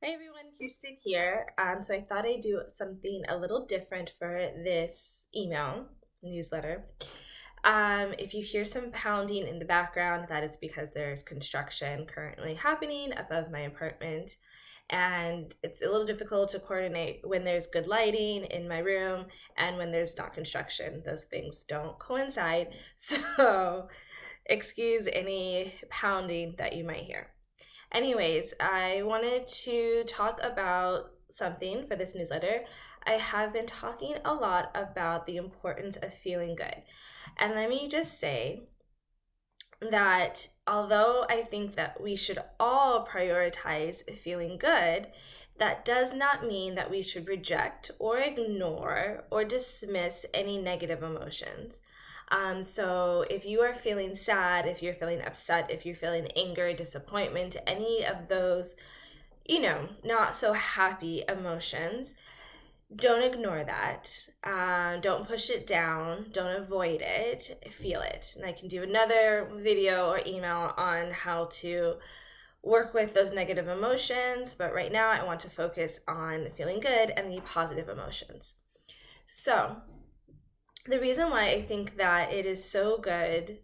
Hi everyone, Kirsten here. So I thought I'd do something a little different for this email newsletter. If you hear some pounding in the background, that is because there's construction currently happening above my apartment, and it's a little difficult to coordinate when there's good lighting in my room and when there's not construction. Those things don't coincide, so excuse any pounding that you might hear. Anyways, I wanted to talk about something for this newsletter. I have been talking a lot about the importance of feeling good. And let me just say that although I think that we should all prioritize feeling good, that does not mean that we should reject or ignore or dismiss any negative emotions. So if you are feeling sad, if you're feeling upset, if you're feeling anger, disappointment, any of those, not so happy emotions, don't ignore that. Don't push it down. Don't avoid it. Feel it. And I can do another video or email on how to work with those negative emotions. But right now, I want to focus on feeling good and the positive emotions. So, the reason why I think that it is so good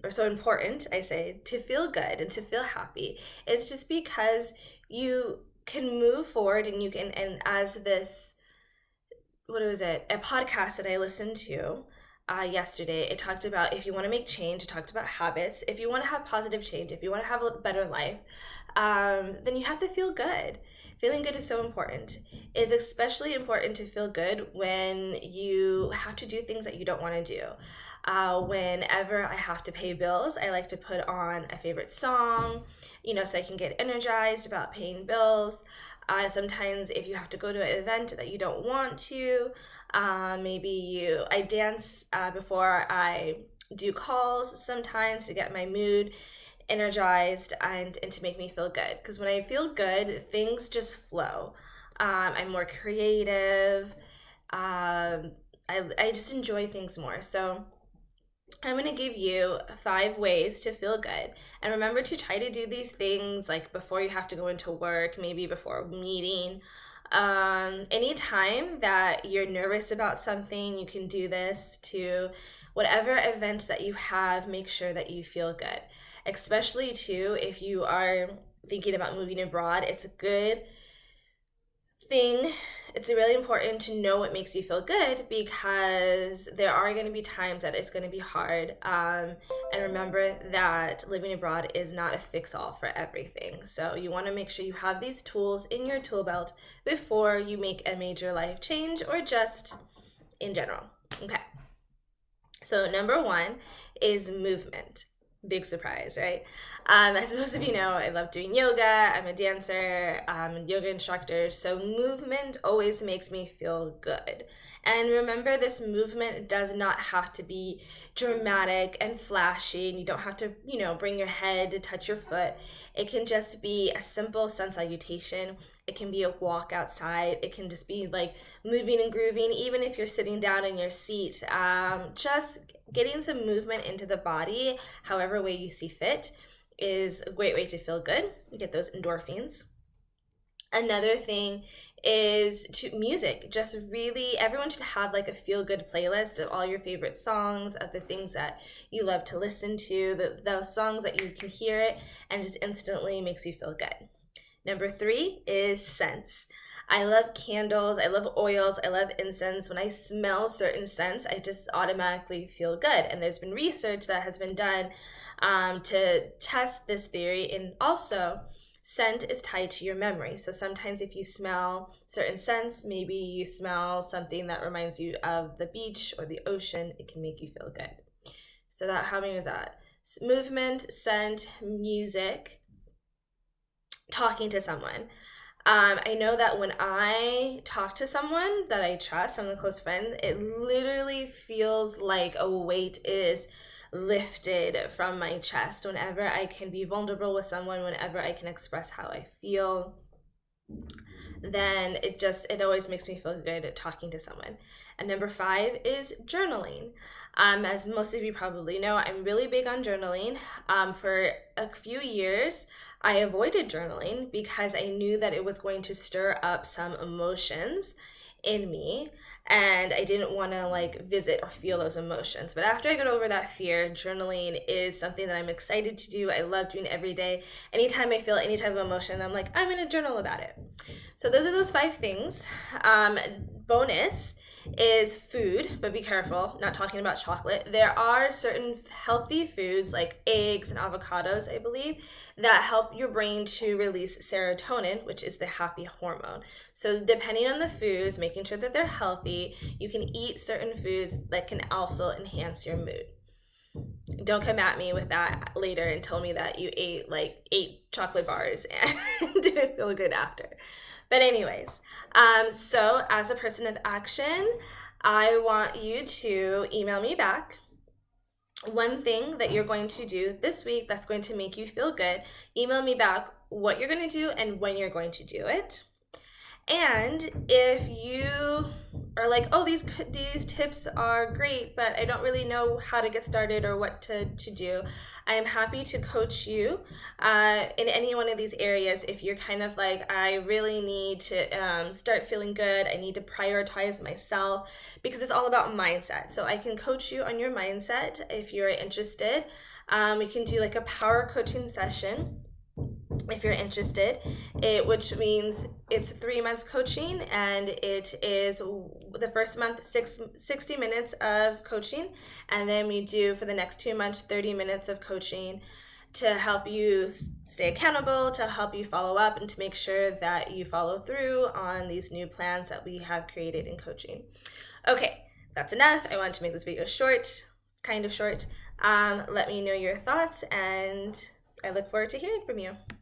or so important, I say, to feel good and to feel happy is just because you can move forward and you can, and as this, what was it, a podcast that I listened to yesterday, it talked about if you want to make change, it talked about habits. If you want to have positive change, if you want to have a better life, then you have to feel good. Feeling good is so important. It's especially important to feel good when you have to do things that you don't want to do. Whenever I have to pay bills, I like to put on a favorite song, so I can get energized about paying bills. Sometimes if you have to go to an event that you don't want to, I dance before I do calls sometimes to get my mood energized and to make me feel good. Because when I feel good, things just flow. I'm more creative. I just enjoy things more. So I'm going to give you 5 ways to feel good. And remember to try to do these things like before you have to go into work, maybe before a meeting. Anytime that you're nervous about something, you can do this to whatever event that you have, make sure that you feel good. Especially too, if you are thinking about moving abroad, it's a good thing. It's really important to know what makes you feel good because there are going to be times that it's going to be hard. And remember that living abroad is not a fix all for everything. So you want to make sure you have these tools in your tool belt before you make a major life change or just in general. Okay. So, number one is movement. Big surprise, right? As most of you know, I love doing yoga. I'm a dancer, I'm a yoga instructor. So, movement always makes me feel good. And remember, this movement does not have to be dramatic and flashy, and you don't have to, bring your head to touch your foot. It can just be a simple sun salutation. It can be a walk outside. It can just be like moving and grooving, even if you're sitting down in your seat. Just getting some movement into the body, however way you see fit, is a great way to feel good. You get those endorphins. Another thing is to music. Just really, everyone should have like a feel good playlist of all your favorite songs, of the things that you love to listen to, those songs that you can hear it and just instantly makes you feel good. Number 3 is scents. I love candles, I love oils, I love incense. When I smell certain scents, I just automatically feel good. And there's been research that has been done to test this theory. And also, scent is tied to your memory. So sometimes if you smell certain scents, maybe you smell something that reminds you of the beach or the ocean, it can make you feel good. So that, how many was that? Movement, scent, music, talking to someone. I know that when I talk to someone that I trust, someone close friend, it literally feels like a weight is lifted from my chest whenever I can be vulnerable with someone, whenever I can express how I feel. Then it always makes me feel good talking to someone. And number 5 is journaling. As most of you probably know, I'm really big on journaling. For a few years, I avoided journaling because I knew that it was going to stir up some emotions in me, and I didn't want to like visit or feel those emotions. But after I got over that fear, journaling is something that I'm excited to do. I love doing every day. Anytime I feel any type of emotion, I'm like, I'm going to journal about it. So those are those 5 things. Bonus is food, but be careful, not talking about chocolate. There are certain healthy foods like eggs and avocados, I believe, that help your brain to release serotonin, which is the happy hormone. So depending on the foods, making sure that they're healthy, you can eat certain foods that can also enhance your mood. Don't come at me with that later and tell me that you ate like 8 chocolate bars and didn't feel good after. But anyways, so as a person of action, I want you to email me back one thing that you're going to do this week that's going to make you feel good. Email me back what you're going to do and when you're going to do it. And if you are like, oh, these tips are great, but I don't really know how to get started or what to do, I am happy to coach you in any one of these areas. If you're kind of like, I really need to start feeling good, I need to prioritize myself, because it's all about mindset. So I can coach you on your mindset if you're interested. We can do like a power coaching session if you're interested, which means it's 3 months coaching, and it is the first month 60 minutes of coaching, and then we do for the next 2 months 30 minutes of coaching to help you stay accountable, to help you follow up, and to make sure that you follow through on these new plans that we have created in coaching. Okay, that's enough. I wanted to make this video short. It's kind of short. Let me know your thoughts, and I look forward to hearing from you.